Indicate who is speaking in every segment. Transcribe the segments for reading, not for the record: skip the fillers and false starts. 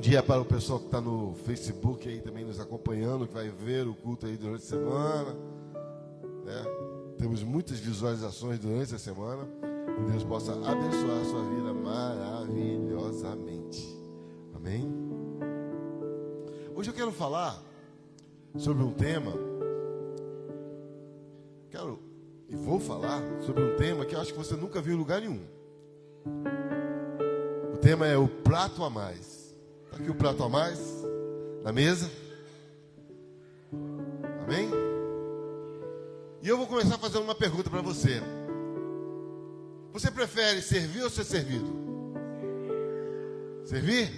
Speaker 1: dia para o pessoal que está no Facebook aí também nos acompanhando, que vai ver o culto aí durante a semana, né? Temos muitas visualizações durante a semana. Que Deus possa abençoar a sua vida maravilhosamente. Amém? Hoje eu quero falar sobre um tema. Vou falar sobre um tema que eu acho que você nunca viu em lugar nenhum. O tema é o prato a mais. Está aqui o prato a mais na mesa. Amém? E eu vou começar fazendo uma pergunta para você. Você prefere servir ou ser servido? Servir?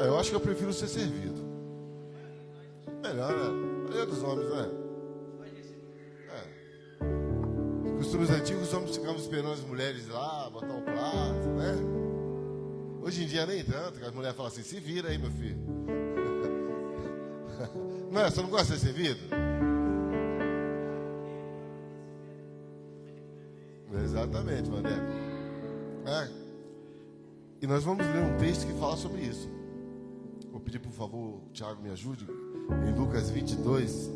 Speaker 1: Eu acho que eu prefiro ser servido. Melhor, né? A maioria dos homens, né? Costumes antigos, os homens ficavam esperando as mulheres lá, botar o prato, né? Hoje em dia nem tanto, que as mulheres falam assim, se vira aí, meu filho. Não é? Você não gosta de ser servido? Exatamente, Mané. E nós vamos ler um texto que fala sobre isso. Vou pedir, por favor, o Tiago me ajude. Em Lucas 22.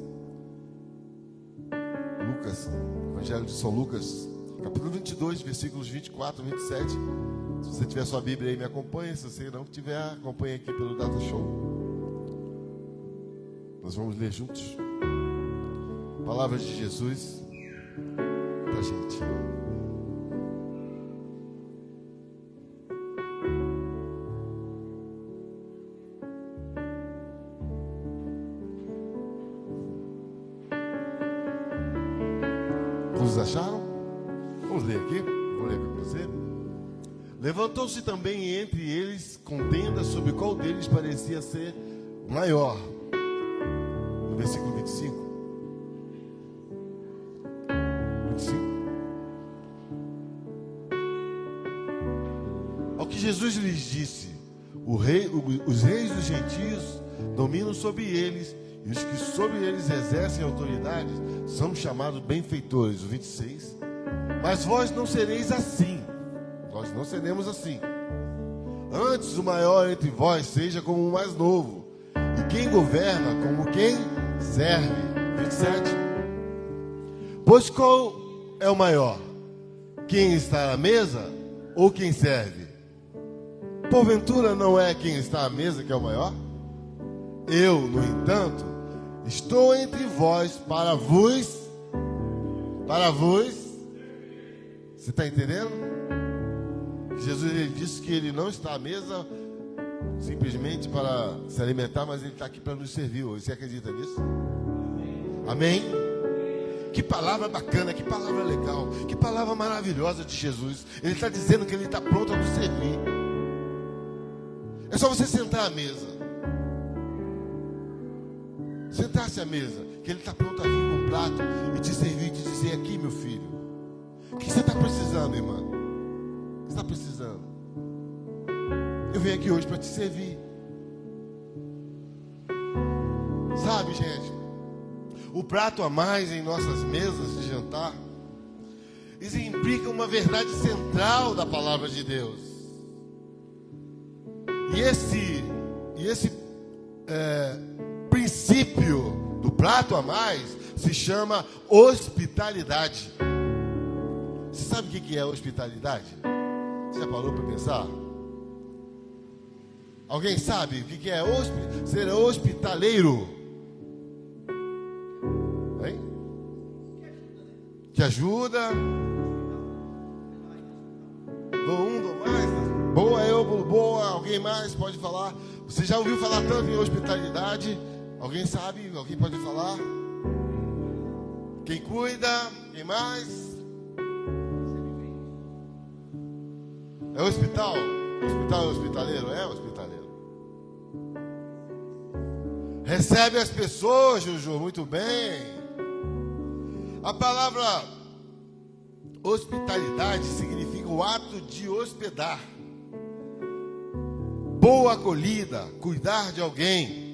Speaker 1: Evangelho de São Lucas, capítulo 22, versículos 24 e 27. Se você tiver sua Bíblia aí, me acompanhe. Se você não tiver, acompanhe aqui pelo Data Show. Nós vamos ler juntos. Palavras de Jesus pra gente. Todos acharam? Vamos ler aqui. Vou ler para você. Levantou-se também entre eles contenda sobre qual deles parecia ser maior. No versículo 25. 25. Ao que Jesus lhes disse: os reis dos gentios dominam sobre eles, e os que sobre eles exercem autoridade são chamados benfeitores. O 26. Mas vós não sereis assim. Nós não seremos assim. Antes o maior entre vós seja como o mais novo, e quem governa como quem serve. 27. Pois qual é o maior? Quem está à mesa ou quem serve? Porventura não é quem está à mesa que é o maior? Eu, no entanto, estou entre vós para vos. Você está entendendo? Jesus, ele disse que ele não está à mesa simplesmente para se alimentar, mas ele está aqui para nos servir hoje. Você acredita nisso? Amém? Que palavra bacana, que palavra legal, que palavra maravilhosa de Jesus. Ele está dizendo que ele está pronto a nos servir. É só você sentar à mesa. Sentar-se à mesa, que ele está pronto a vir com um prato e te servir e te dizer: aqui, meu filho, o que você está precisando, irmã? O que você está precisando? Eu venho aqui hoje para te servir. Sabe, gente, o prato a mais em nossas mesas de jantar, isso implica uma verdade central da palavra de Deus. E esse princípio do prato a mais se chama hospitalidade. Você sabe o que é hospitalidade? Você já parou para pensar? Alguém sabe o que é ser hospitaleiro? Hein? Que ajuda. Dou um, dou mais. Boa, boa. Alguém mais pode falar? Você já ouviu falar tanto em hospitalidade? Alguém sabe? Alguém pode falar? Quem cuida? Quem mais? É hospital? Hospital é hospitaleiro? É hospitaleiro. Recebe as pessoas, Juju, muito bem. A palavra hospitalidade significa o ato de hospedar. Boa acolhida, cuidar de alguém.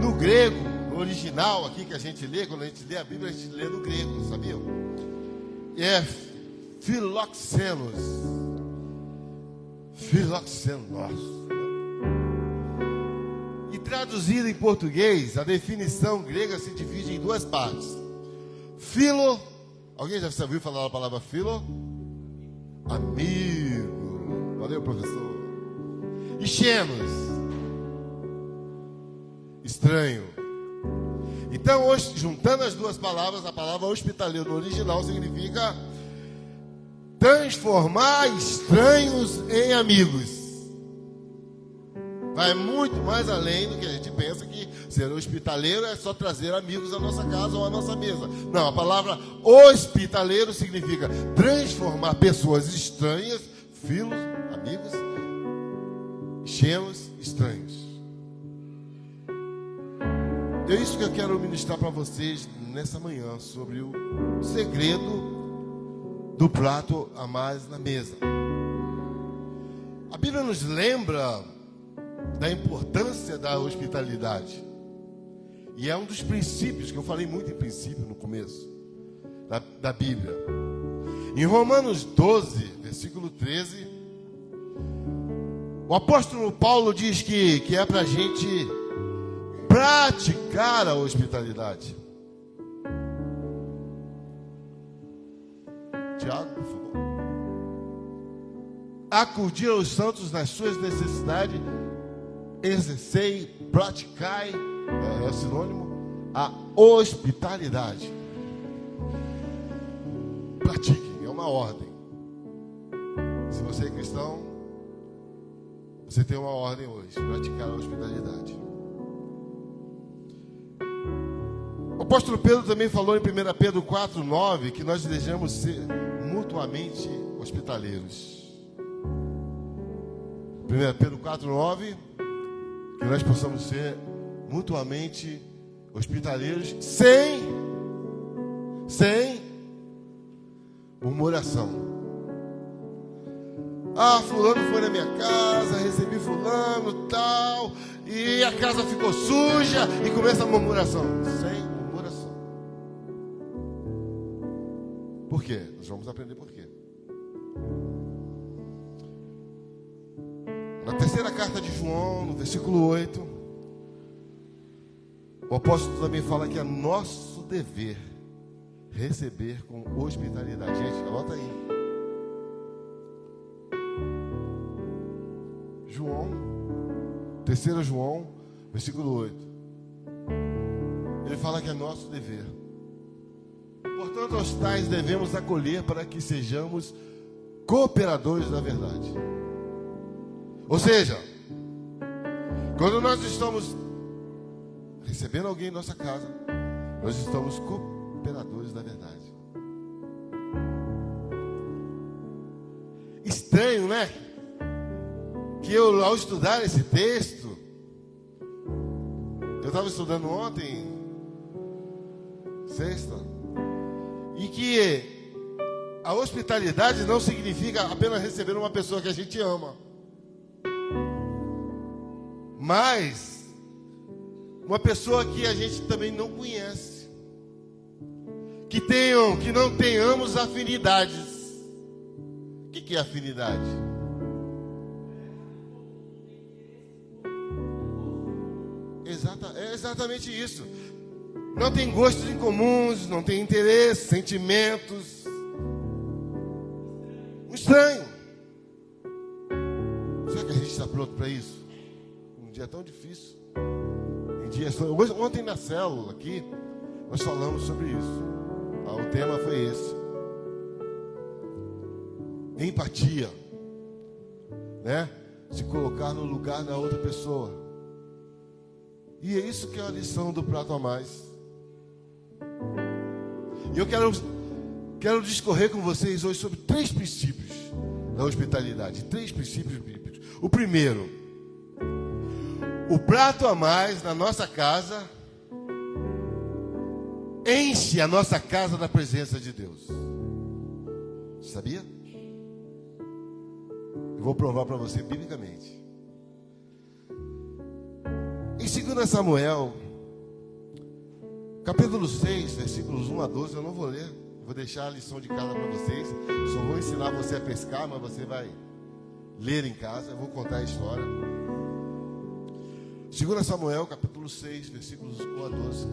Speaker 1: No grego, no original aqui que a gente lê, quando a gente lê a Bíblia, a gente lê no grego, sabiam? É philoxenos. Filoxenos. E traduzido em português, a definição grega se divide em duas partes. Filo, alguém já ouviu falar a palavra filo? Amigo. Valeu, professor. E xenos, estranho. Então, hoje, juntando as duas palavras, a palavra hospitaleiro no original significa transformar estranhos em amigos. Vai muito mais além do que a gente pensa que ser hospitaleiro é só trazer amigos à nossa casa ou à nossa mesa. Não, a palavra hospitaleiro significa transformar pessoas estranhas, filos, amigos, xenos, estranhos. É isso que eu quero ministrar para vocês nessa manhã, sobre o segredo do prato a mais na mesa. A Bíblia nos lembra da importância da hospitalidade. E é um dos princípios, que eu falei muito em princípio no começo, da Bíblia. Em Romanos 12, versículo 13, o apóstolo Paulo diz que é para a gente praticar a hospitalidade. Tiago, por favor. Acudir aos santos nas suas necessidades, exercei, praticai, é sinônimo, a hospitalidade. Pratiquem, é uma ordem. Se você é cristão, você tem uma ordem hoje, praticar a hospitalidade. O apóstolo Pedro também falou em 1 Pedro 4,9 que nós desejamos ser mutuamente hospitaleiros. 1 Pedro 4,9, que nós possamos ser mutuamente hospitaleiros sem murmuração. Ah, fulano foi na minha casa, recebi fulano, tal, e a casa ficou suja, e começa a murmuração. Sem murmuração. Por quê? Nós vamos aprender por quê. Na terceira carta de João, no versículo 8, o apóstolo também fala que é nosso dever receber com hospitalidade. Gente, anota aí. João, 3 João, versículo 8. Ele fala que é nosso dever. Portanto, aos tais devemos acolher para que sejamos cooperadores da verdade. Ou seja, quando nós estamos recebendo alguém em nossa casa, nós estamos cooperadores da verdade. Estranho, né? Que eu, ao estudar esse texto, eu estava estudando ontem, sexta, e que a hospitalidade não significa apenas receber uma pessoa que a gente ama, mas uma pessoa que a gente também não conhece, que não tenhamos afinidades. O que é afinidade? É exatamente isso. Não tem gostos em comuns, não tem interesses, sentimentos. Um estranho. Será que a gente está pronto para isso? Um dia tão difícil. Ontem na célula aqui, nós falamos sobre isso. O tema foi esse. Empatia, né? Se colocar no lugar da outra pessoa. E é isso que é a lição do prato a mais. E eu quero discorrer com vocês hoje sobre 3 princípios da hospitalidade. 3 princípios bíblicos. O primeiro, o prato a mais na nossa casa enche a nossa casa da presença de Deus. Sabia? Eu vou provar para você biblicamente. Em 2 Samuel, capítulo 6, versículos 1 a 12, eu não vou ler. Vou deixar a lição de casa para vocês. Só vou ensinar você a pescar, mas você vai ler em casa, eu vou contar a história. 2 Samuel, capítulo 6, versículos 1 a 12.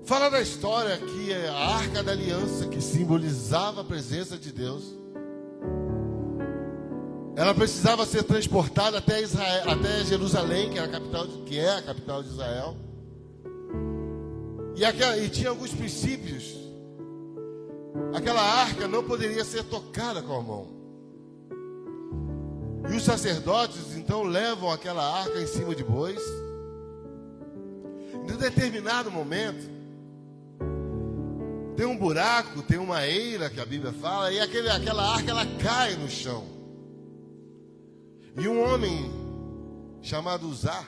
Speaker 1: Fala da história que a Arca da Aliança, que simbolizava a presença de Deus, ela precisava ser transportada até Jerusalém, que é a capital de Israel. E tinha alguns princípios. Aquela arca não poderia ser tocada com a mão. E os sacerdotes então levam aquela arca em cima de bois. Em um determinado momento, tem um buraco, tem uma eira que a Bíblia fala, e aquela arca ela cai no chão. E um homem chamado Uzá,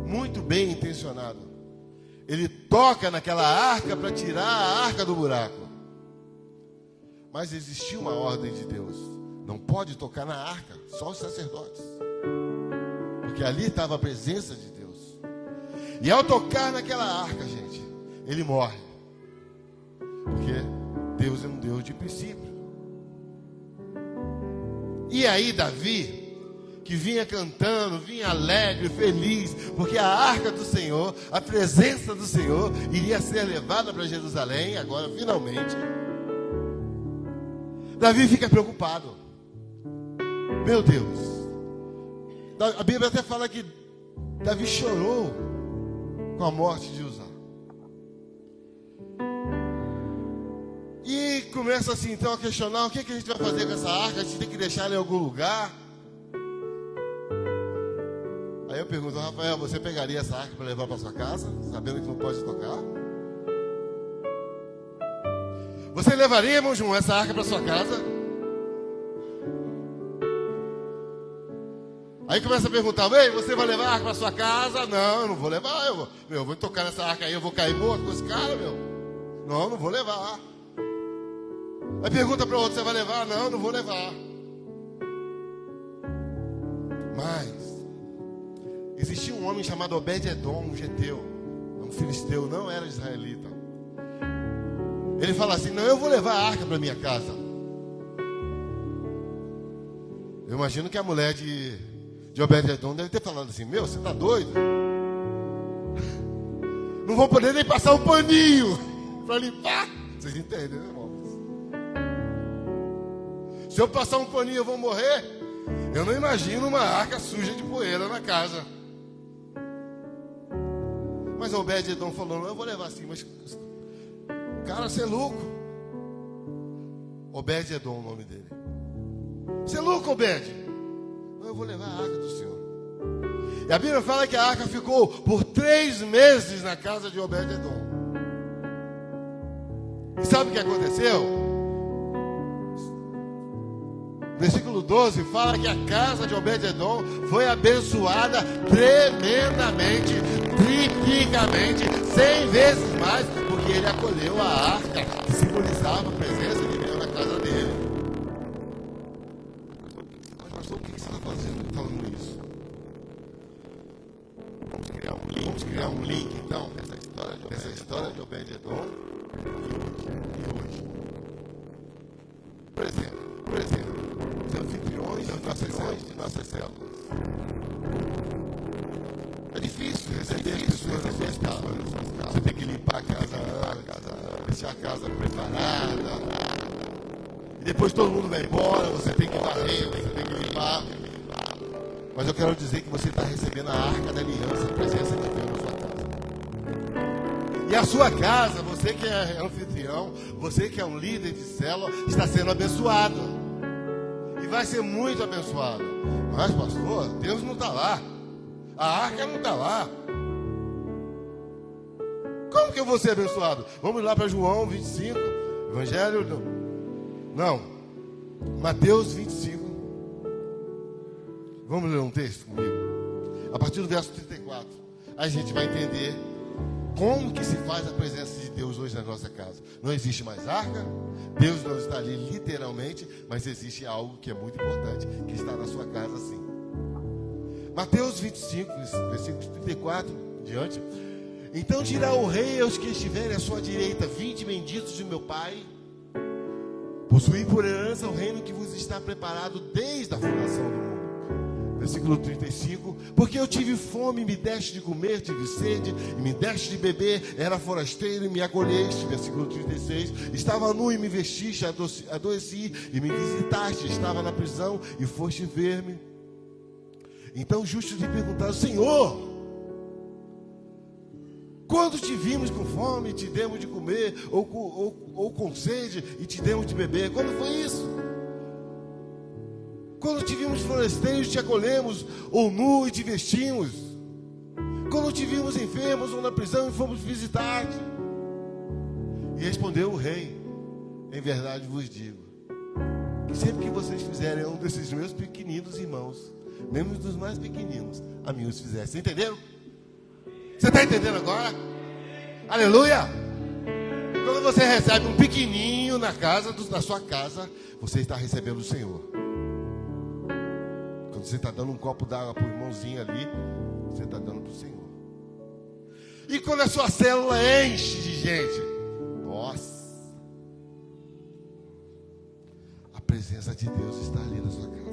Speaker 1: muito bem intencionado, ele toca naquela arca para tirar a arca do buraco. Mas existia uma ordem de Deus: não pode tocar na arca, só os sacerdotes, porque ali estava a presença de Deus. E ao tocar naquela arca, gente, ele morre, porque Deus é um Deus de princípio. E aí Davi, que vinha cantando, vinha alegre, feliz, porque a arca do Senhor, a presença do Senhor, iria ser levada para Jerusalém, agora finalmente. Davi fica preocupado. Meu Deus. A Bíblia até fala que Davi chorou com a morte de Uzá. E começa assim então a questionar: o que a gente vai fazer com essa arca? A gente tem que deixar ela em algum lugar? Aí eu pergunto: Rafael, você pegaria essa arca para levar para sua casa, sabendo que não pode tocar? Você levaria, irmão João, essa arca para sua casa? Aí começa a perguntar: ei, você vai levar a arca para sua casa? Não, eu não vou levar. Eu vou tocar nessa arca aí, eu vou cair morto com esse cara, meu. Não, não vou levar. Aí pergunta para o outro: você vai levar? Não, não vou levar. Mas existia um homem chamado Obed-edom, um geteu, um filisteu, não era israelita. Ele fala assim: não, eu vou levar a arca para minha casa. Eu imagino que a mulher de Obed-edom deve ter falado assim: meu, você está doido? Não vou poder nem passar um paninho para limpar. Vocês entendem, né, irmãos? Se eu passar um paninho eu vou morrer. Eu não imagino uma arca suja de poeira na casa. Mas Obed-edom falou: não, eu vou levar assim. Mas, cara, você é louco. Obed-edom, o nome dele. Você é louco, Obed? Não, eu vou levar a arca do Senhor. E a Bíblia fala que a arca ficou por 3 meses na casa de Obed-edom. E sabe o que aconteceu? Versículo 12 fala que a casa de Obed-edom foi abençoada tremendamente, triplicamente, 100 vezes mais, porque ele acolheu a arca que simbolizava a presença de Deus na casa dele. Mas pastor, o que você está fazendo falando isso? Vamos criar um link então dessa história de Obed-edom e hoje. Por exemplo, os anfitriões de nossas células. É difícil receber as pessoas nas suas casas. Você tem que limpar a casa, deixar a casa preparada. E depois todo mundo vai embora, você tem que varrer, você tem que limpar. Mas eu quero dizer que você está recebendo a arca da aliança, a presença de Deus na sua casa. E a sua casa, você que é anfitrião, você que é um líder de célula, está sendo abençoado. E vai ser muito abençoado. Mas, pastor, Deus não está lá. A arca não está lá. Como que eu vou ser abençoado? Vamos lá para João 25. Evangelho. Não. Mateus 25. Vamos ler um texto comigo? A partir do verso 34. Aí a gente vai entender como que se faz a presença de Deus hoje na nossa casa. Não existe mais arca. Deus não está ali literalmente, mas existe algo que é muito importante, que está na sua casa sim. Mateus 25, versículo 34 diante. Então dirá o rei aos que estiverem à sua direita: vinde benditos de meu Pai, Possuí por herança o reino que vos está preparado desde a fundação do mundo. Versículo 35. Porque eu tive fome e me deste de comer, tive sede e me deste de beber, era forasteiro e me acolheste. Versículo 36. Estava nu e me vestiste, adoeci e me visitaste, estava na prisão e foste ver-me. Então os justos lhe perguntaram: Senhor, quando te vimos com fome e te demos de comer, ou com sede e te demos de beber? Quando foi isso? Quando te vimos forasteiros, te acolhemos, ou nu e te vestimos? Quando te vimos enfermos ou na prisão e fomos visitar-te? E respondeu o rei: em verdade vos digo, que sempre que vocês fizerem a um desses meus pequeninos irmãos, mesmo dos mais pequeninos, a mim os fizessem. Entenderam? Você está entendendo agora? Aleluia! Quando você recebe um pequenininho na sua casa, você está recebendo o Senhor. Quando você está dando um copo d'água para o irmãozinho ali, você está dando para o Senhor. E quando a sua célula enche de gente, nossa, a presença de Deus está ali na sua casa.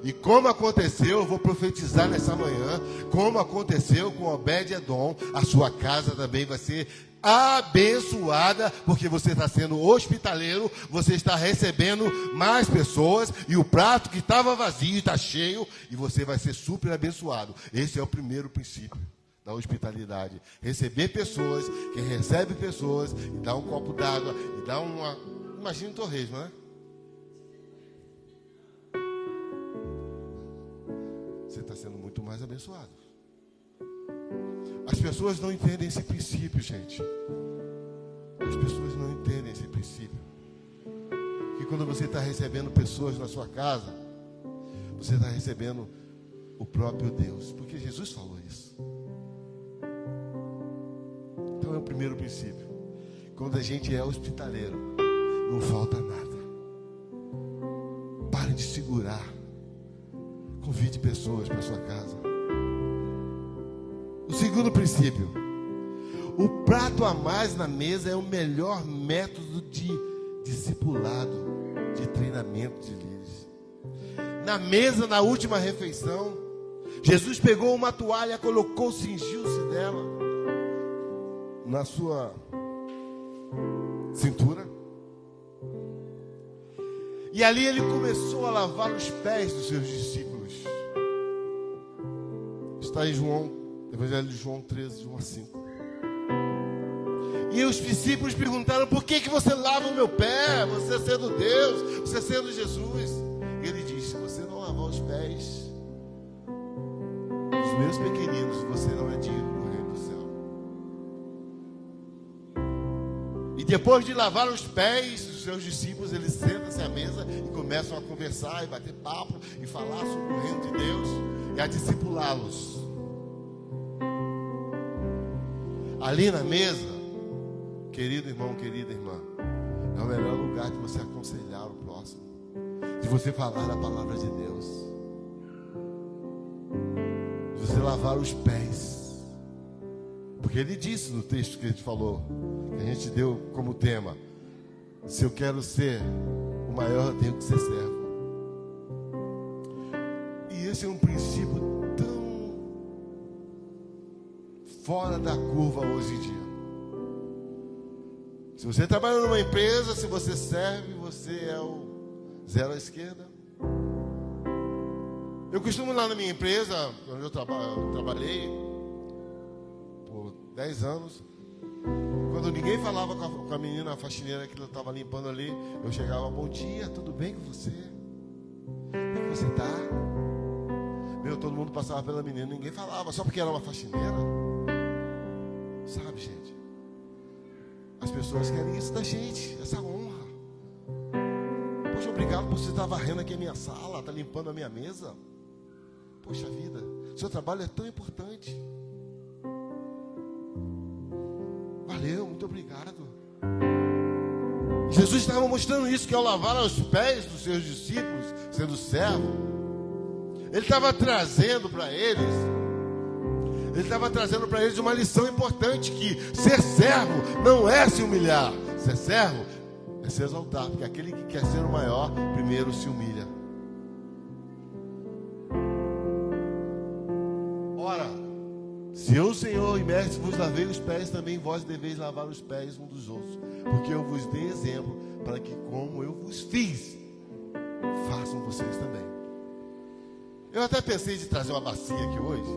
Speaker 1: E como aconteceu, eu vou profetizar nessa manhã, como aconteceu com Obed-Edom, a sua casa também vai ser abençoada, porque você está sendo hospitaleiro, você está recebendo mais pessoas, e o prato que estava vazio está cheio, e você vai ser super abençoado. Esse é o primeiro princípio da hospitalidade: receber pessoas. Quem recebe pessoas e dá um copo d'água e dá uma, imagina um torresmo, né? Você está sendo muito mais abençoado. As pessoas não entendem esse princípio, gente. As pessoas não entendem esse princípio. Que quando você está recebendo pessoas na sua casa, você está recebendo o próprio Deus. Porque Jesus falou isso. Então é o primeiro princípio. Quando a gente é hospitaleiro, não falta nada. Pare de segurar. Convide pessoas para sua casa. O segundo princípio: o prato a mais na mesa é o melhor método de discipulado, de treinamento de líderes. Na mesa, na última refeição, Jesus pegou uma toalha, colocou, cingiu-se dela na sua cintura. E ali ele começou a lavar os pés dos seus discípulos. Está em Evangelho de João 13, 1 a 5. E os discípulos perguntaram: por que você lava o meu pé? Você sendo Deus, você sendo Jesus. Ele disse: se você não lavar os pés dos meus pequeninos, você não é digno do reino do céu. E depois de lavar os pés dos seus discípulos, eles sentam-se à mesa e começam a conversar e bater papo e falar sobre o reino de Deus e a discipulá-los. Ali na mesa, querido irmão, querida irmã, é o melhor lugar de você aconselhar o próximo, de você falar a palavra de Deus, de você lavar os pés. Porque ele disse no texto que a gente falou, que a gente deu como tema: se eu quero ser o maior, eu tenho que ser servo. E esse é um princípio tão fora da curva hoje em dia. Se você trabalha numa empresa, se você serve, você é o zero à esquerda. Eu costumo lá na minha empresa, onde eu trabalhei por 10 anos, quando ninguém falava com a menina, a faxineira que estava limpando ali, eu chegava: bom dia, tudo bem com você? Como é que você está? Todo mundo passava pela menina, ninguém falava, só porque era uma faxineira. Sabe, gente? As pessoas querem isso da gente, essa honra. Poxa, obrigado por você estar varrendo aqui a minha sala, estar limpando a minha mesa. Poxa vida, seu trabalho é tão importante. Valeu, muito obrigado. Jesus estava mostrando isso, que ao lavar os pés dos seus discípulos, sendo servo, ele estava trazendo para eles uma lição importante: que ser servo não é se humilhar. Ser servo é é se exaltar, porque aquele que quer ser o maior, primeiro se humilha. Ora, se eu, Senhor e Mestre, vos lavei os pés, também vós deveis lavar os pés uns dos outros, porque eu vos dei exemplo, para que como eu vos fiz, façam vocês também. Eu até pensei de trazer uma bacia aqui hoje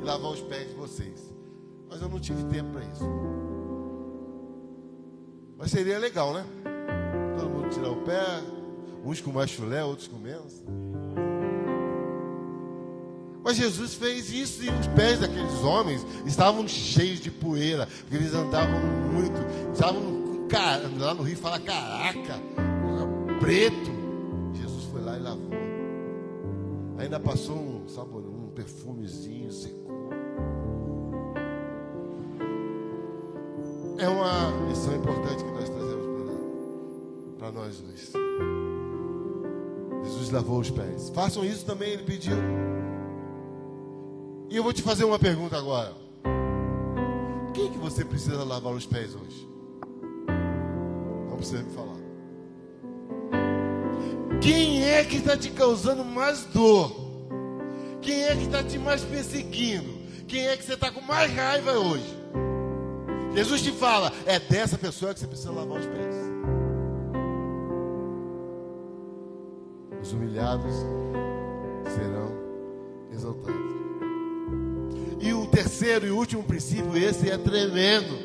Speaker 1: e lavar os pés de vocês, mas eu não tive tempo para isso. Mas seria legal, né? Todo mundo tirar o pé, uns com mais chulé, outros com menos. Mas Jesus fez isso e os pés daqueles homens estavam cheios de poeira, porque eles andavam muito, estavam lá no Rio, fala caraca, preto. Jesus foi lá e lavou. Ainda passou um perfumezinho, secou. É uma lição importante que nós trazemos para nós hoje. Jesus lavou os pés. Façam isso também, ele pediu. E eu vou te fazer uma pergunta agora. Quem que você precisa lavar os pés hoje? Não precisa me falar. Quem é que está te causando mais dor? Quem é que está te mais perseguindo? Quem é que você está com mais raiva hoje? Jesus te fala, é dessa pessoa que você precisa lavar os pés. Os humilhados serão exaltados. E o terceiro e último princípio, esse é tremendo.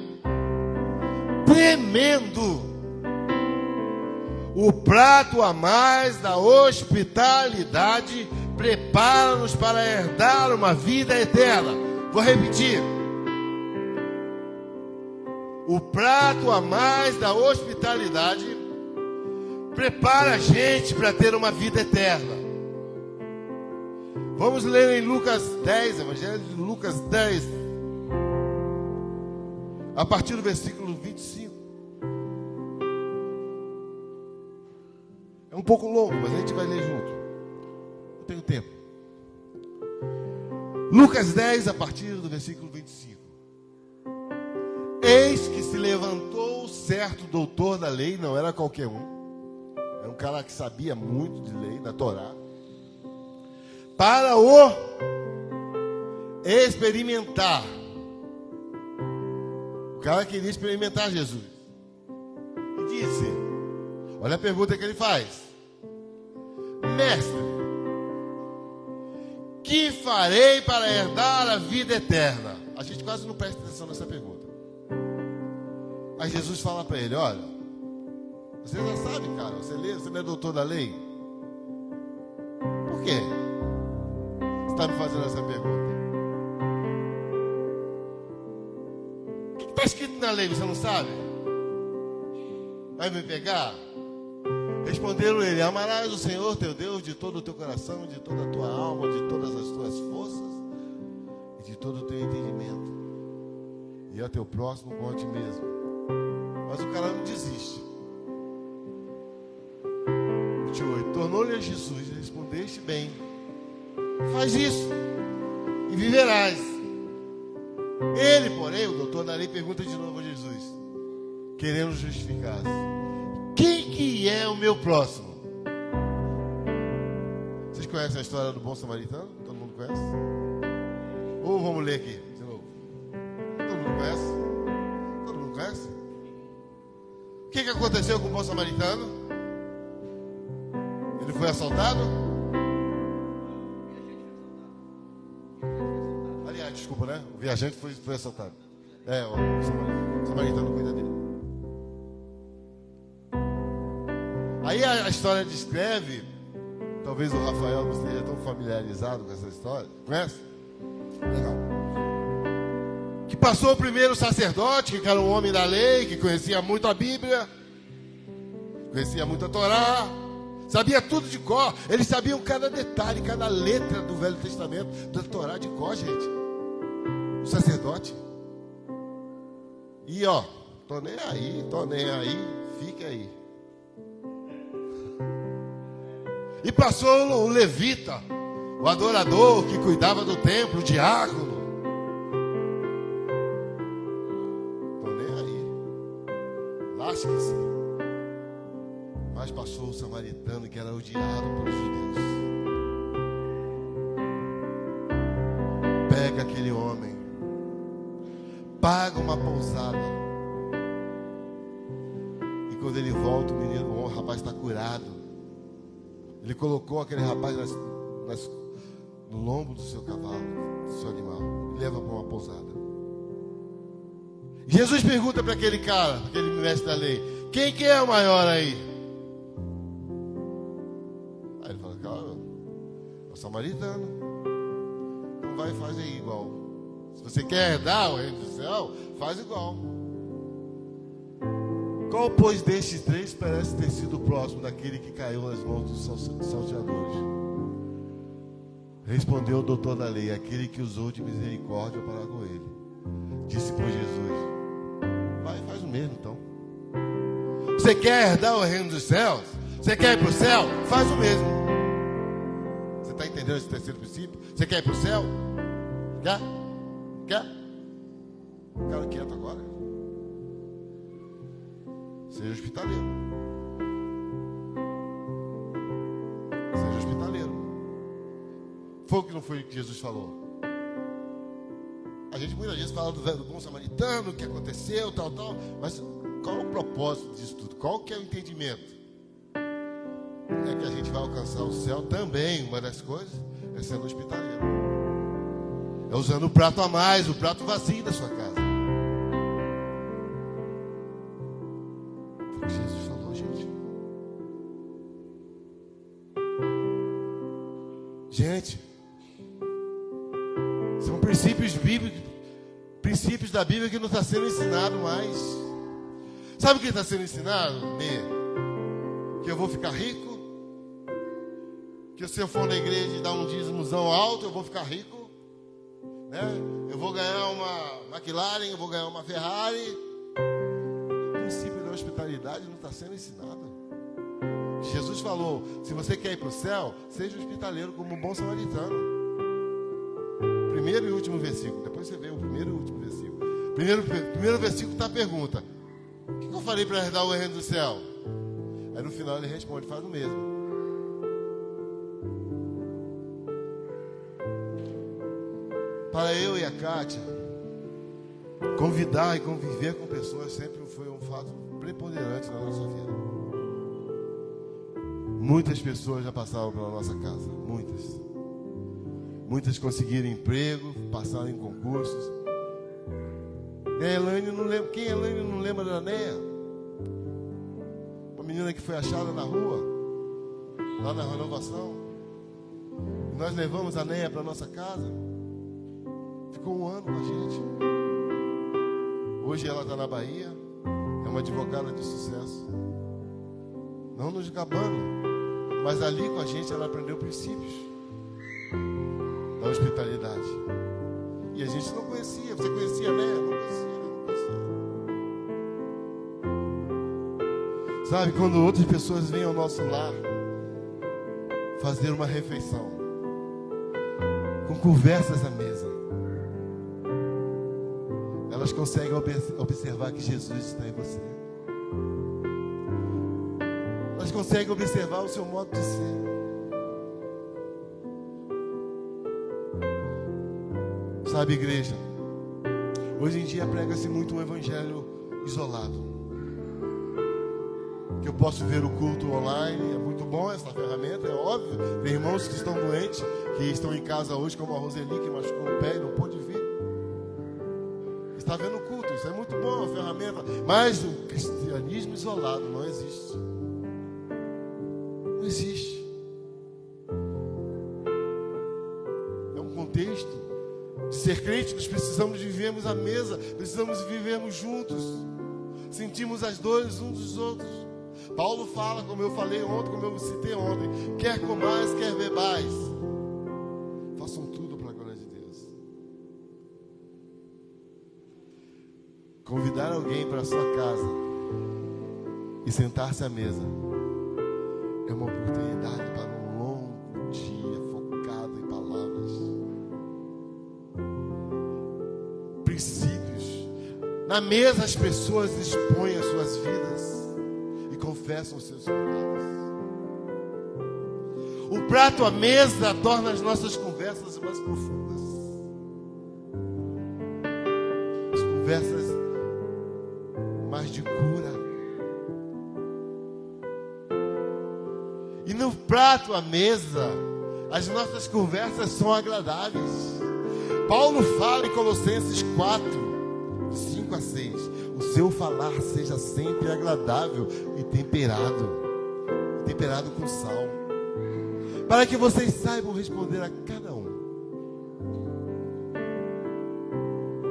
Speaker 1: Tremendo. O prato a mais da hospitalidade prepara-nos para herdar uma vida eterna. Vou repetir. O prato a mais da hospitalidade prepara a gente para ter uma vida eterna. Vamos ler em Lucas 10, Evangelho de Lucas 10, a partir do versículo 25. É um pouco longo, mas a gente vai ler junto. Eu tenho tempo. Lucas 10, a partir do versículo 25. Eis que se levantou certo doutor da lei, não era qualquer um, era um cara que sabia muito de lei, da Torá, para o experimentar. O cara queria experimentar Jesus. E disse, olha a pergunta que ele faz: Mestre, que farei para herdar a vida eterna? A gente quase não presta atenção nessa pergunta. Aí Jesus fala para ele, olha, você já sabe, cara, você não é doutor da lei? Por quê? Você está me fazendo essa pergunta? O que está escrito na lei, você não sabe? Vai me pegar? Responderam ele, amarás o Senhor teu Deus de todo o teu coração, de toda a tua alma, de todas as tuas forças e de todo o teu entendimento, e ao teu próximo como a ti mesmo. Mas o cara não desiste. 28. Tornou-lhe a Jesus, respondeste bem, faz isso e viverás. Ele, porém, o doutor da lei, pergunta de novo a Jesus, querendo justificar-se: quem que é o meu próximo? Vocês conhecem a história do bom samaritano? Todo mundo conhece? Ou vamos ler aqui de novo? Todo mundo conhece? Todo mundo conhece? O que aconteceu com o bom samaritano? Ele foi assaltado? Aliás, desculpa, né? O viajante foi assaltado. O samaritano cuida dele. Aí a história descreve, talvez o Rafael não esteja tão familiarizado com essa história. Conhece? Legal. Que passou o primeiro sacerdote, que era um homem da lei, que conhecia muito a Bíblia, conhecia muito a Torá, sabia tudo de cor. Eles sabiam cada detalhe, cada letra do Velho Testamento, da Torá de cor, gente. O sacerdote. E ó, tô nem aí, fica aí. E passou o levita, o adorador que cuidava do templo, o diácono. Tô nem aí. Lasque-se. Mas passou o samaritano, que era odiado pelos judeus. Pega aquele homem, paga uma pousada, e quando ele volta, o rapaz está curado. Ele colocou aquele rapaz no lombo do seu cavalo, do seu animal, e leva para uma pousada. Jesus pergunta para aquele cara, aquele mestre da lei: quem que é o maior aí? Aí ele fala: cara, é o samaritano. Não vai fazer igual. Se você quer herdar o reino do céu, faz igual. Qual, pois, destes três parece ter sido o próximo daquele que caiu nas mãos dos salteadores? Respondeu o doutor da lei: aquele que usou de misericórdia para com ele. Disse, pois, Jesus: vai e faz o mesmo, então. Você quer herdar o reino dos céus? Você quer ir para o céu? Faz o mesmo. Você está entendendo esse terceiro princípio? Você quer ir para o céu? Quer? Quer? Ficaram quieto agora. Seja hospitaleiro. Seja hospitaleiro. Foi o que não foi o que Jesus falou. A gente muitas vezes fala do bom samaritano, o que aconteceu, tal. Mas qual é o propósito disso tudo? Qual que é o entendimento? É que a gente vai alcançar o céu também. Uma das coisas é sendo hospitaleiro. É usando o prato a mais, o prato vazio da sua casa. Foi o que Jesus falou, gente. Gente, são princípios bíblicos, princípios da Bíblia que não está sendo ensinado mais. Sabe o que está sendo ensinado? Que eu vou ficar rico, que se eu for na igreja e dar um dízimozão alto, eu vou ficar rico, né? Eu vou ganhar uma McLaren, eu vou ganhar uma Ferrari. O princípio da hospitalidade não está sendo ensinado. Jesus falou: se você quer ir para o céu, seja hospitaleiro como um bom samaritano. Primeiro e último versículo. Depois você vê o primeiro e último versículo. Primeiro versículo está a pergunta: o que eu farei para herdar o reino do céu? Aí no final ele responde: faz o mesmo. Para eu e a Kátia, convidar e conviver com pessoas sempre foi um fato preponderante na nossa vida. Muitas pessoas já passaram pela nossa casa. Muitas conseguiram emprego, passaram em concursos. E a Elaine não lembra. Quem Elaine não lembra da Neia? Uma menina que foi achada na rua, lá na Renovação. E nós levamos a Neia para nossa casa. Ficou um ano com a gente. Hoje ela está na Bahia. É uma advogada de sucesso. Não nos gabando, mas ali com a gente ela aprendeu princípios da hospitalidade. E a gente não conhecia. Você conhecia, né? Não conhecia. Sabe, quando outras pessoas vêm ao nosso lar fazer uma refeição com conversas à mesa, elas conseguem observar que Jesus está em você. Elas conseguem observar o seu modo de ser. Sabe, igreja, hoje em dia prega-se muito um evangelho isolado. Que eu posso ver o culto online, é muito bom essa ferramenta, é óbvio. Tem irmãos que estão doentes, que estão em casa hoje, como a Roseli, que machucou o pé e não pôde vir. Está vendo o culto, isso é muito bom, a ferramenta. Mas o cristianismo isolado não existe. Não existe. É um contexto de ser crente. Nós precisamos vivermos à mesa, precisamos vivermos juntos, sentimos as dores uns dos outros. Paulo fala, como eu falei ontem, como eu citei ontem: quer comais, quer bebais, façam tudo para a glória de Deus. Convidar alguém para a sua casa e sentar-se à mesa é uma oportunidade para um longo dia focado em palavras, princípios. Na mesa as pessoas expõem as suas vidas, e confessam os seus pecados. O prato à mesa torna as nossas conversas mais profundas. As conversas mais de cura. E no prato à mesa, as nossas conversas são agradáveis. Paulo fala em Colossenses 4, 5 a 6. O seu falar seja sempre agradável e temperado com sal, para que vocês saibam responder a cada um.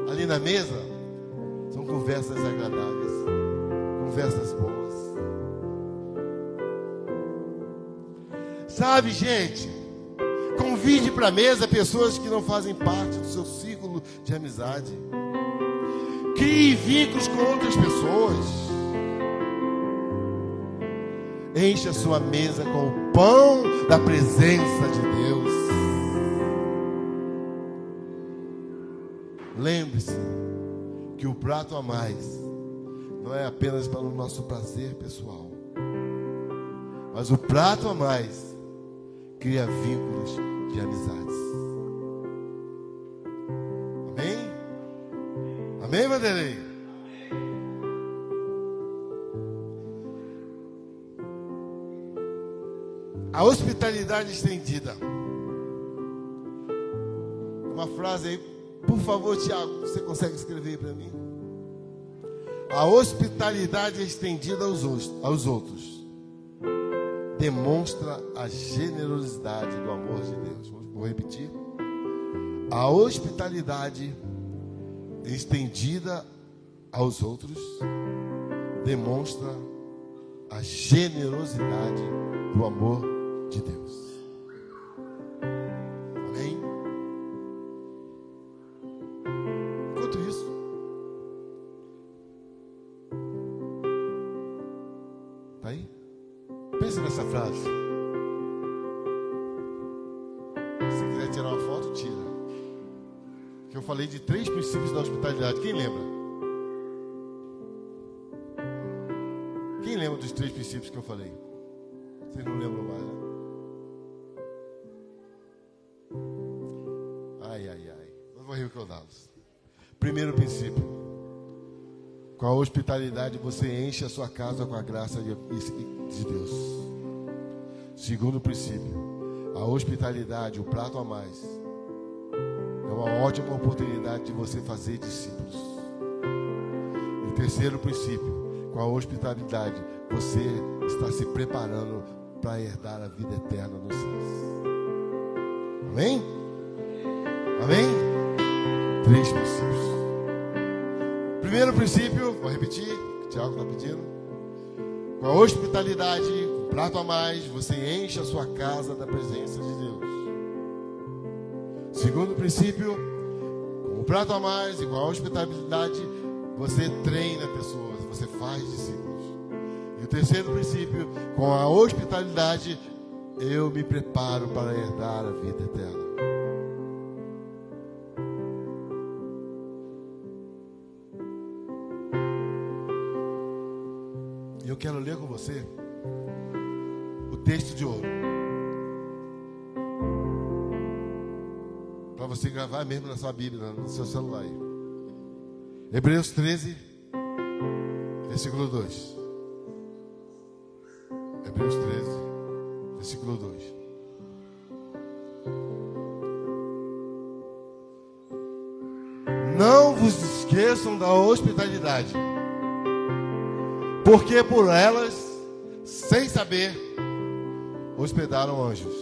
Speaker 1: Ali na mesa, são conversas agradáveis, conversas boas. Sabe, gente, convide para a mesa pessoas que não fazem parte do seu círculo de amizade. Crie vínculos com outras pessoas. Enche a sua mesa com o pão da presença de Deus. Lembre-se que o prato a mais não é apenas para o nosso prazer pessoal, mas o prato a mais cria vínculos de amizades. Amém? Amém, Vanderlei? A hospitalidade estendida. Uma frase aí, por favor, Tiago, você consegue escrever para mim? A hospitalidade estendida aos outros demonstra a generosidade do amor de Deus. Vou repetir. A hospitalidade estendida aos outros demonstra a generosidade do amor de Deus. Amém? Enquanto isso, tá aí? Pense nessa frase. Se quiser tirar uma foto, tira. Que eu falei de 3 princípios da hospitalidade. Quem lembra? Quem lembra dos 3 princípios que eu falei? Vocês não lembram mais, né? Eu vou recordá-los. Primeiro princípio. Com a hospitalidade você enche a sua casa com a graça de Deus. Segundo princípio. A hospitalidade, o prato a mais, é uma ótima oportunidade de você fazer discípulos. E terceiro princípio. Com a hospitalidade você está se preparando para herdar a vida eterna nos céus. Amém? Amém? 3 princípios. Primeiro princípio, vou repetir, que o Tiago está pedindo. Com a hospitalidade, com o prato a mais, você enche a sua casa da presença de Deus. Segundo princípio, com o prato a mais e com a hospitalidade, você treina pessoas, você faz discípulos. E o terceiro princípio, com a hospitalidade, eu me preparo para herdar a vida eterna. Eu quero ler com você o texto de ouro, para você gravar mesmo na sua Bíblia, no seu celular aí. Hebreus 13, versículo 2. Hebreus 13, versículo 2. Não vos esqueçam da hospitalidade, porque por elas, sem saber, hospedaram anjos.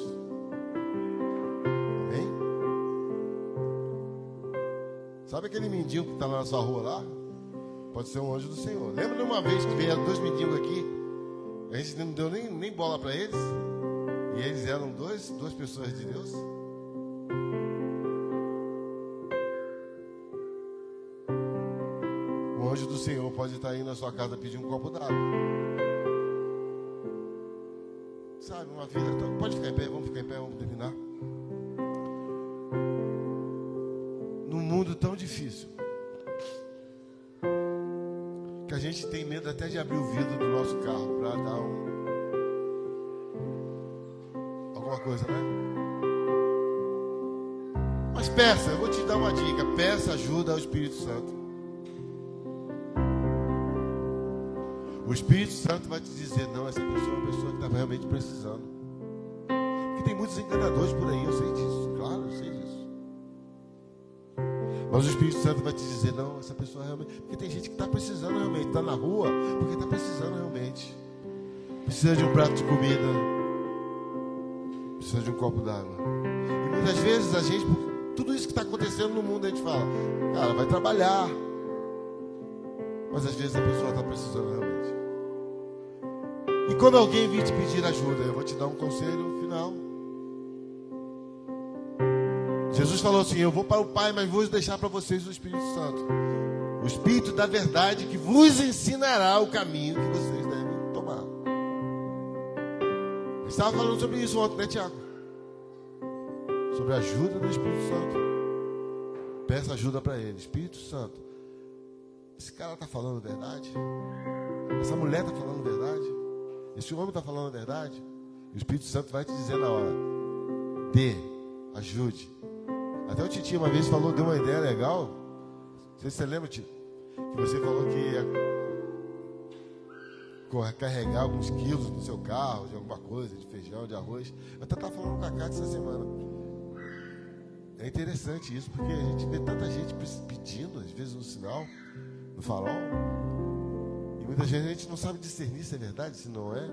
Speaker 1: Amém? Sabe aquele mendigo que está lá na sua rua lá? Pode ser um anjo do Senhor. Lembra de uma vez que vieram 2 mendigos aqui? A gente não deu nem bola para eles. E eles eram duas pessoas de Deus. O anjo do Senhor pode estar aí na sua casa pedir um copo d'água. Sabe, uma vida... Pode ficar em pé, vamos ficar em pé, vamos terminar. Num mundo tão difícil, que a a gente tem medo até de abrir o vidro do nosso carro para dar alguma coisa, né? Mas peça, eu vou te dar uma dica. Peça ajuda ao Espírito Santo. O Espírito Santo vai te dizer, não, essa pessoa é uma pessoa que está realmente precisando. Porque tem muitos enganadores por aí, eu sei disso. Claro, eu sei disso. Mas o Espírito Santo vai te dizer, não, essa pessoa realmente... Porque tem gente que está precisando realmente, está na rua, porque está precisando realmente. Precisa de um prato de comida. Precisa de um copo d'água. E muitas vezes a gente, tudo isso que está acontecendo no mundo, a gente fala, cara, vai trabalhar. Mas às vezes a pessoa está precisando realmente. E quando alguém vir te pedir ajuda, eu vou te dar um conselho final. Jesus falou assim, eu vou para o Pai, mas vou deixar para vocês o Espírito Santo. O Espírito da verdade que vos ensinará o caminho que vocês devem tomar. Eu estava falando sobre isso ontem, né, Tiago? Sobre a ajuda do Espírito Santo. Peça ajuda para ele. Espírito Santo, esse cara está falando a verdade? Essa mulher está falando a verdade? Esse homem está falando a verdade? E o Espírito Santo vai te dizer na hora. Dê, ajude. Até o Titi uma vez falou, deu uma ideia legal. Não sei se você lembra, Titi, que você falou que ia carregar alguns quilos no seu carro, de alguma coisa, de feijão, de arroz. Eu até estava falando com a Cátia essa semana. É interessante isso, porque a gente vê tanta gente pedindo, às vezes no sinal, no farol. E muita gente, a gente não sabe discernir se é verdade, se não é.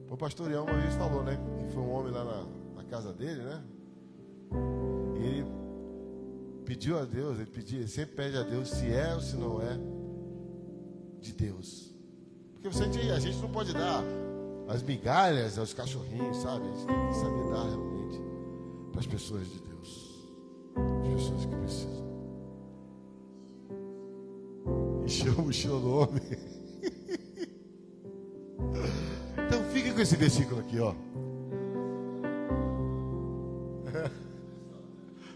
Speaker 1: O pastor Ian uma vez falou, né? Que foi um homem lá na casa dele, né? E ele pediu a Deus, ele sempre pede a Deus se é ou se não é de Deus. Porque a gente não pode dar as migalhas aos cachorrinhos, sabe? A gente tem que saber dar realmente para as pessoas de Deus, as pessoas que precisam. Encheu o mochila do homem. Então fique com esse versículo aqui, ó.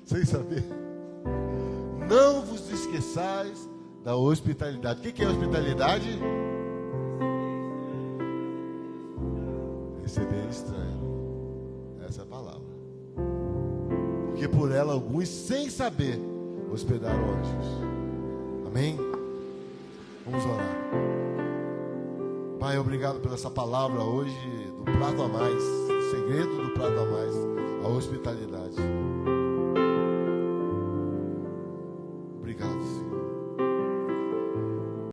Speaker 1: Sem saber. Não vos esqueçais da hospitalidade. O que é hospitalidade? Receber estranho. Essa é a palavra. Porque por ela alguns, sem saber, hospedaram anjos. Amém? Vamos orar. Pai, obrigado pela essa palavra hoje do prato a mais, o segredo do prato a mais, a hospitalidade.